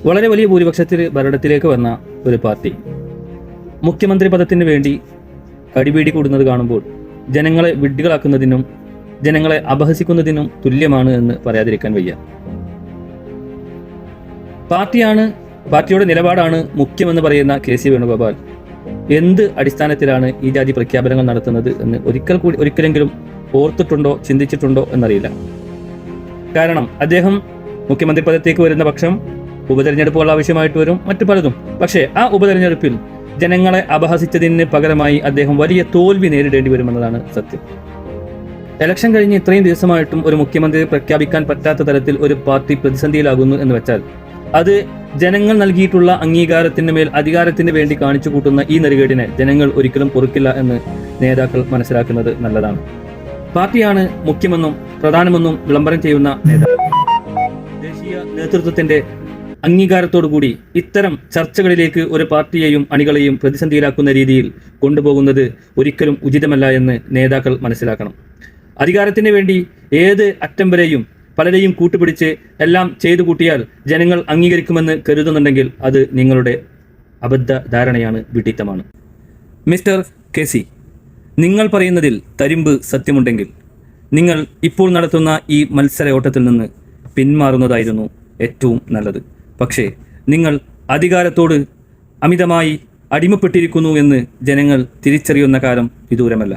വളരെ വലിയ ഭൂരിപക്ഷത്തിൽ ഭരണത്തിലേക്ക് വന്ന ഒരു പാർട്ടി മുഖ്യമന്ത്രി പദത്തിന് വേണ്ടി കടിപിടി കൂടുന്നത് കാണുമ്പോൾ ജനങ്ങളെ വിഡ്ഢികളാക്കുന്നതിനും ജനങ്ങളെ അപഹസിക്കുന്നതിനും തുല്യമാണ് എന്ന് പറയാതിരിക്കാൻ വയ്യ. പാർട്ടിയുടെ നിലപാടാണ് മുഖ്യമെന്ന് പറയുന്ന കെ സി വേണുഗോപാൽ എന്ത് അടിസ്ഥാനത്തിലാണ് ഈ ജാതി പ്രഖ്യാപനങ്ങൾ നടത്തുന്നത് എന്ന് ഒരിക്കലെങ്കിലും ഓർത്തിട്ടുണ്ടോ, ചിന്തിച്ചിട്ടുണ്ടോ എന്നറിയില്ല. കാരണം അദ്ദേഹം മുഖ്യമന്ത്രി പദത്തേക്ക് വരുന്ന പക്ഷം ഉപതെരഞ്ഞെടുപ്പുകൾ ആവശ്യമായിട്ട് വരും, മറ്റു പലതും. പക്ഷേ ആ ഉപതെരഞ്ഞെടുപ്പിൽ ജനങ്ങളെ അപഹസിച്ചതിന് പകരമായി അദ്ദേഹം വലിയ തോൽവി നേരിടേണ്ടി വരുമെന്നതാണ് സത്യം. ഇലക്ഷൻ കഴിഞ്ഞ് ഇത്രയും ദിവസമായിട്ടും ഒരു മുഖ്യമന്ത്രിയെ പ്രഖ്യാപിക്കാൻ പറ്റാത്ത തരത്തിൽ ഒരു പാർട്ടി പ്രതിസന്ധിയിലാകുന്നു എന്ന് വെച്ചാൽ അത് ജനങ്ങൾ നൽകിയിട്ടുള്ള അംഗീകാരത്തിന് മേൽ അധികാരത്തിന് വേണ്ടി കാണിച്ചു കൂട്ടുന്ന ഈ നെറുകേടിനെ ജനങ്ങൾ ഒരിക്കലും പൊറുക്കില്ല എന്ന് നേതാക്കൾ മനസ്സിലാക്കുന്നത് നല്ലതാണ്. പാർട്ടിയാണ് മുഖ്യമെന്നും പ്രധാനമെന്നും വിളംബരം ചെയ്യുന്ന നേതാക്കൾ ദേശീയ നേതൃത്വത്തിന്റെ അംഗീകാരത്തോടുകൂടി ഇത്തരം ചർച്ചകളിലേക്ക് ഒരു പാർട്ടിയെയും അണികളെയും പ്രതിസന്ധിയിലാക്കുന്ന രീതിയിൽ കൊണ്ടുപോകുന്നത് ഒരിക്കലും ഉചിതമല്ല എന്ന് നേതാക്കൾ മനസ്സിലാക്കണം. അധികാരത്തിന് വേണ്ടി ഏത് അറ്റം വരെയും പലരെയും കൂട്ടുപിടിച്ച് എല്ലാം ചെയ്തു കൂട്ടിയാൽ ജനങ്ങൾ അംഗീകരിക്കുമെന്ന് കരുതുന്നുണ്ടെങ്കിൽ അത് നിങ്ങളുടെ അബദ്ധ ധാരണയാണ്, വിഡിത്തമാണ്. മിസ്റ്റർ കെ സി, നിങ്ങൾ പറയുന്നതിൽ തരിമ്പ് സത്യമുണ്ടെങ്കിൽ നിങ്ങൾ ഇപ്പോൾ നടത്തുന്ന ഈ മത്സരയോട്ടത്തിൽ നിന്ന് പിന്മാറുന്നതായിരുന്നു ഏറ്റവും നല്ലത്. പക്ഷേ നിങ്ങൾ അധികാരത്തോട് അമിതമായി അടിമപ്പെട്ടിരിക്കുന്നു എന്ന് ജനങ്ങൾ തിരിച്ചറിയുന്ന കാലം വിദൂരമല്ല.